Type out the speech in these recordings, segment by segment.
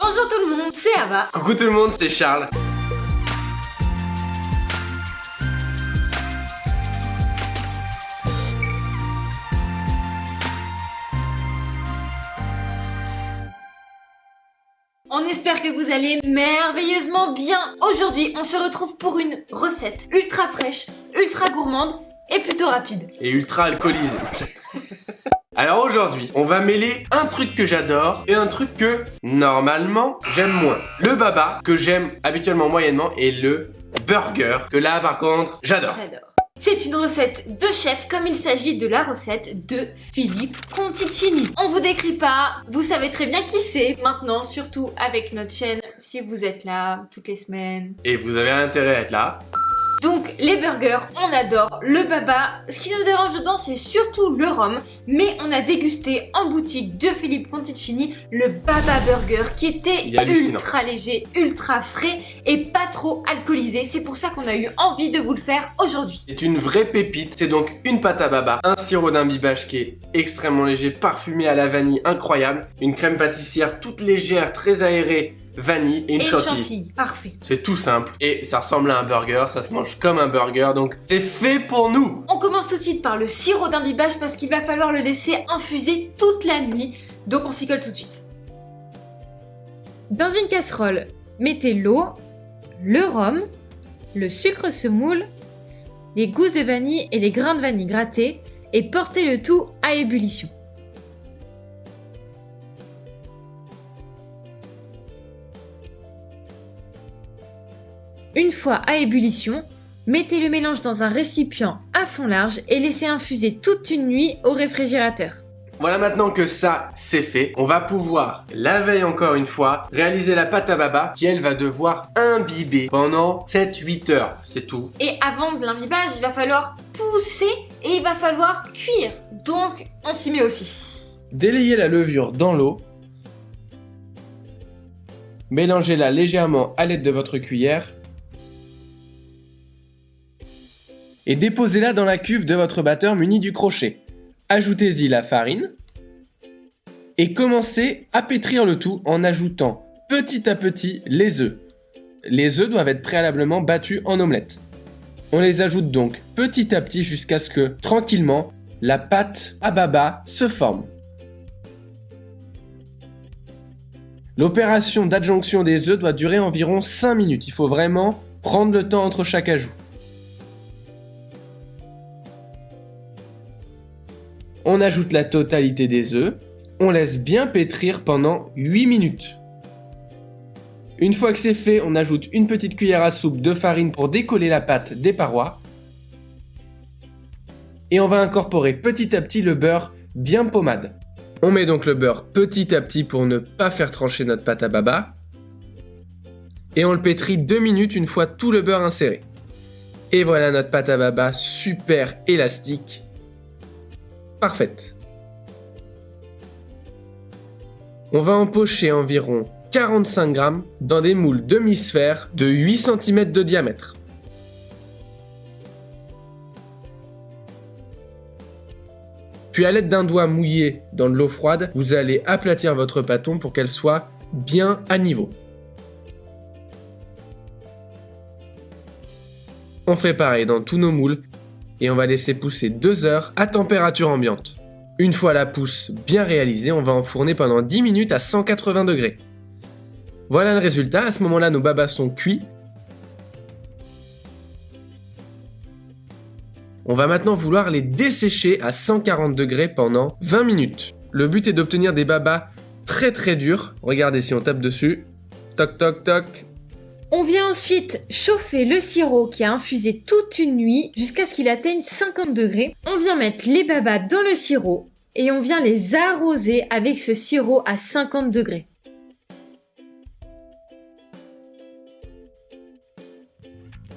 Bonjour tout le monde, c'est Ava. Coucou tout le monde, c'est Charles. On espère que vous allez merveilleusement bien. Aujourd'hui, on se retrouve pour une recette ultra fraîche, ultra gourmande et plutôt rapide. Et ultra alcoolisé. Alors aujourd'hui, on va mêler un truc que j'adore et un truc que, normalement, j'aime moins. Le baba, que j'aime habituellement moyennement, et le burger, que là, par contre, j'adore. C'est une recette de chef, comme il s'agit de la recette de Philippe Conticini. On vous décrit pas, vous savez très bien qui c'est maintenant, surtout avec notre chaîne, si vous êtes là toutes les semaines. Et vous avez intérêt à être là. Donc les burgers, on adore. Le baba, ce qui nous dérange dedans, c'est surtout le rhum. Mais on a dégusté en boutique de Philippe Conticini le baba burger qui était ultra léger, ultra frais et pas trop alcoolisé. C'est pour ça qu'on a eu envie de vous le faire aujourd'hui. C'est une vraie pépite. C'est donc une pâte à baba, un sirop d'imbibage qui est extrêmement léger, parfumé à la vanille, incroyable. Une crème pâtissière toute légère, très aérée, vanille et une chantilly. Parfait. C'est tout simple et ça ressemble à un burger, ça se mange comme un burger, donc c'est fait pour nous. On commence tout de suite par le sirop d'imbibage parce qu'il va falloir le laisser infuser toute la nuit, donc on s'y colle tout de suite. Dans une casserole, mettez l'eau, le rhum, le sucre semoule, les gousses de vanille et les grains de vanille grattés et portez le tout à ébullition. Une fois à ébullition, mettez le mélange dans un récipient à fond large et laissez infuser toute une nuit au réfrigérateur. Voilà, maintenant que ça c'est fait, on va pouvoir, la veille encore une fois, réaliser la pâte à baba qui elle va devoir imbiber pendant 7-8 heures, c'est tout. Et avant de l'imbibage, il va falloir pousser et il va falloir cuire, donc on s'y met aussi. Délayez la levure dans l'eau, mélangez-la légèrement à l'aide de votre cuillère et déposez-la dans la cuve de votre batteur muni du crochet. Ajoutez-y la farine et commencez à pétrir le tout en ajoutant petit à petit les œufs. Les œufs doivent être préalablement battus en omelette. On les ajoute donc petit à petit jusqu'à ce que, tranquillement, la pâte à baba se forme. L'opération d'adjonction des œufs doit durer environ 5 minutes. Il faut vraiment prendre le temps entre chaque ajout. On ajoute la totalité des œufs, on laisse bien pétrir pendant 8 minutes. Une fois que c'est fait, on ajoute une petite cuillère à soupe de farine pour décoller la pâte des parois. Et on va incorporer petit à petit le beurre bien pommade. On met donc le beurre petit à petit pour ne pas faire trancher notre pâte à baba. Et on le pétrit 2 minutes une fois tout le beurre inséré. Et voilà notre pâte à baba super élastique. Parfaite. On va empocher environ 45 grammes dans des moules demi-sphères de 8 cm de diamètre. Puis à l'aide d'un doigt mouillé dans de l'eau froide, vous allez aplatir votre pâton pour qu'elle soit bien à niveau. On fait pareil dans tous nos moules. Et on va laisser pousser 2 heures à température ambiante. Une fois la pousse bien réalisée, on va enfourner pendant 10 minutes à 180 degrés. Voilà le résultat, à ce moment-là nos babas sont cuits. On va maintenant vouloir les dessécher à 140 degrés pendant 20 minutes. Le but est d'obtenir des babas très très durs. Regardez si on tape dessus. Toc toc toc. On vient ensuite chauffer le sirop qui a infusé toute une nuit jusqu'à ce qu'il atteigne 50 degrés. On vient mettre les babas dans le sirop et on vient les arroser avec ce sirop à 50 degrés.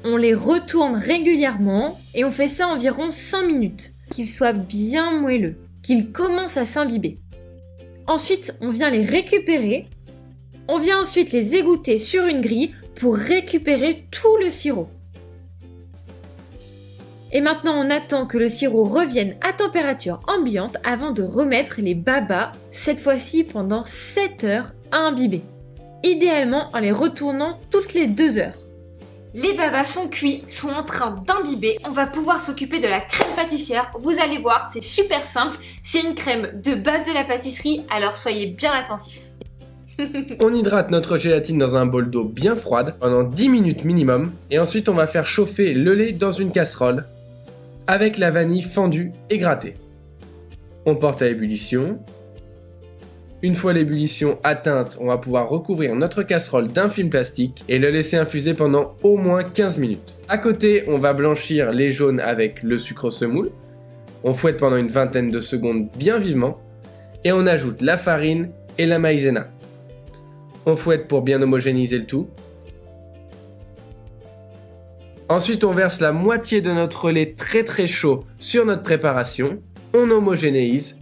On les retourne régulièrement et on fait ça environ 5 minutes, qu'ils soient bien moelleux, qu'ils commencent à s'imbiber. Ensuite, on vient les récupérer. On vient ensuite les égoutter sur une grille pour récupérer tout le sirop. Et maintenant, on attend que le sirop revienne à température ambiante avant de remettre les babas, cette fois-ci pendant 7 heures à imbiber. idéalement en les retournant toutes les 2 heures. Les babas sont cuits, sont en train d'imbiber. On va pouvoir s'occuper de la crème pâtissière. Vous allez voir, c'est super simple. C'est une crème de base de la pâtisserie, alors soyez bien attentifs. On hydrate notre gélatine dans un bol d'eau bien froide pendant 10 minutes minimum. Et ensuite, on va faire chauffer le lait dans une casserole avec la vanille fendue et grattée. On porte à ébullition. Une fois l'ébullition atteinte, on va pouvoir recouvrir notre casserole d'un film plastique et le laisser infuser pendant au moins 15 minutes. À côté, on va blanchir les jaunes avec le sucre semoule. On fouette pendant une vingtaine de secondes bien vivement et on ajoute la farine et la maïzena. On fouette pour bien homogénéiser le tout. Ensuite, on verse la moitié de notre lait très chaud sur notre préparation. On homogénéise.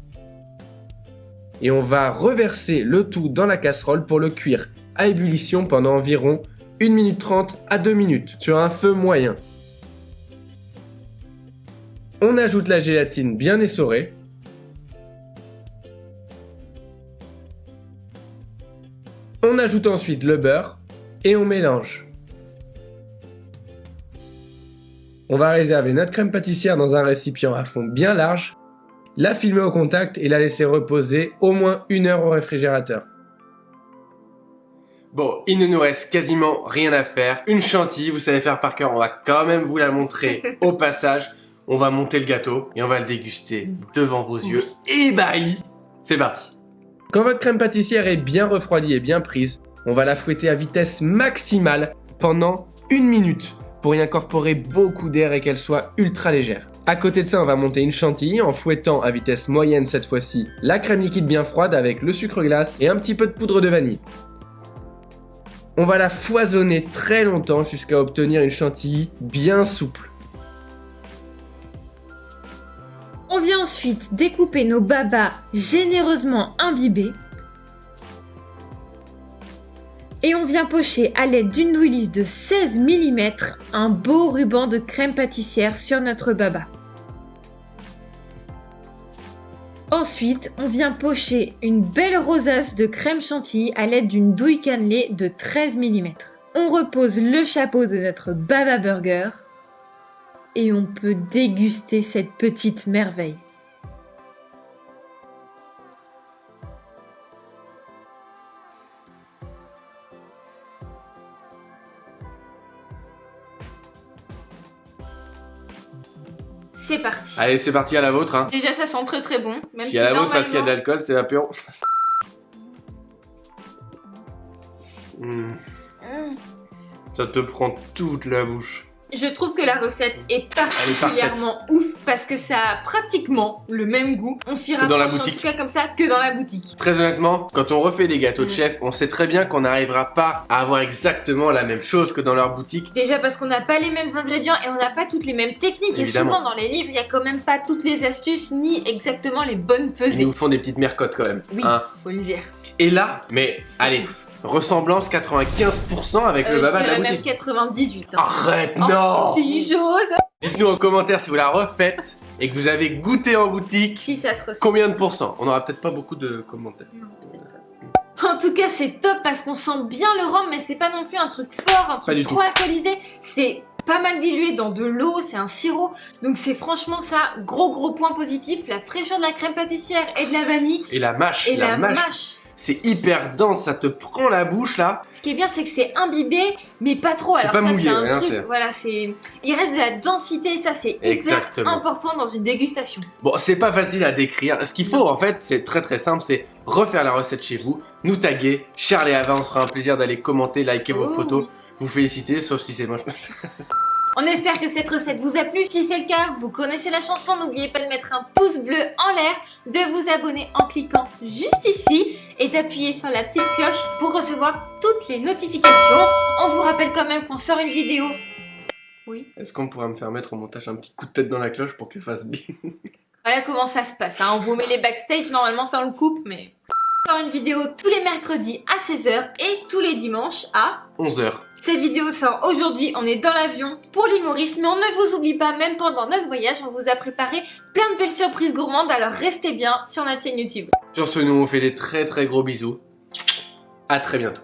Et on va reverser le tout dans la casserole pour le cuire à ébullition pendant environ 1 minute 30 à 2 minutes sur un feu moyen. On ajoute la gélatine bien essorée. On ajoute ensuite le beurre et on mélange. On va réserver notre crème pâtissière dans un récipient à fond bien large, la filmer au contact et la laisser reposer au moins 1 heure au réfrigérateur. Bon, il ne nous reste quasiment rien à faire. Une chantilly, vous savez faire par cœur, on va quand même vous la montrer au passage. On va monter le gâteau et on va le déguster devant vos yeux ébahis. C'est parti. Quand votre crème pâtissière est bien refroidie et bien prise, on va la fouetter à vitesse maximale pendant 1 minute pour y incorporer beaucoup d'air et qu'elle soit ultra légère. À côté de ça, on va monter une chantilly en fouettant à vitesse moyenne cette fois-ci la crème liquide bien froide avec le sucre glace et un petit peu de poudre de vanille. On va la foisonner très longtemps jusqu'à obtenir une chantilly bien souple. On vient ensuite découper nos babas généreusement imbibés. Et on vient pocher à l'aide d'une douille lisse de 16 mm un beau ruban de crème pâtissière sur notre baba. Ensuite, on vient pocher une belle rosace de crème chantilly à l'aide d'une douille cannelée de 13 mm. On repose le chapeau de notre baba burger et on peut déguster cette petite merveille. C'est parti. Allez, c'est parti, à la vôtre. Hein. Déjà, ça sent très bon. Même si à la vôtre parce qu'il y a de l'alcool, c'est l'apéro. Ça te prend toute la bouche. Je trouve que la recette est particulièrement ouf parce que ça a pratiquement le même goût. On s'y rapproche en tout cas comme ça que dans la boutique. Très honnêtement, quand on refait des gâteaux de chef, on sait très bien qu'on n'arrivera pas à avoir exactement la même chose que dans leur boutique. Déjà parce qu'on n'a pas les mêmes ingrédients et on n'a pas toutes les mêmes techniques. Évidemment. Et souvent dans les livres, il n'y a quand même pas toutes les astuces ni exactement les bonnes pesées. Ils nous font des petites mercottes quand même. Oui, faut le dire. Et là, mais allez, ressemblance 95% avec le baba de la boutique. Même 98. Hein. Arrête, non. Si j'ose. Dites-nous en commentaire si vous la refaites et que vous avez goûté en boutique. Si ça se ressent. Combien de pourcents? On aura peut-être pas beaucoup de commentaires. Non, peut-être pas. En tout cas, c'est top parce qu'on sent bien le rhum, mais c'est pas non plus un truc fort, un truc trop alcoolisé. C'est pas mal dilué dans de l'eau, c'est un sirop. Donc c'est franchement ça, gros point positif. La fraîcheur de la crème pâtissière et de la vanille. Et la mâche. Et la mâche. C'est hyper dense, ça te prend la bouche là. Ce qui est bien, c'est que c'est imbibé, mais pas trop. C'est pas mouillé, c'est un truc, voilà, c'est. Il reste de la densité, ça c'est hyper important dans une dégustation. Bon, c'est pas facile à décrire. Ce qu'il faut en fait, c'est très simple, c'est refaire la recette chez vous, nous taguer, Charles et Ava, on sera un plaisir d'aller commenter, liker vos photos, vous féliciter, sauf si c'est moche. On espère que cette recette vous a plu. Si c'est le cas, vous connaissez la chanson. N'oubliez pas de mettre un pouce bleu en l'air, de vous abonner en cliquant juste ici et d'appuyer sur la petite cloche pour recevoir toutes les notifications. On vous rappelle quand même qu'on sort une vidéo. Oui. Est-ce qu'on pourrait me faire mettre au montage un petit coup de tête dans la cloche pour qu'elle fasse bien? Voilà comment ça se passe. Hein. On vous met les backstage. Normalement, ça on le coupe, mais... Sort une vidéo tous les mercredis à 16h et tous les dimanches à 11h. Cette vidéo sort aujourd'hui, on est dans l'avion pour l'île Maurice, mais on ne vous oublie pas, même pendant notre voyage, on vous a préparé plein de belles surprises gourmandes, alors restez bien sur notre chaîne YouTube. Sur ce, nous on fait des très gros bisous. À très bientôt.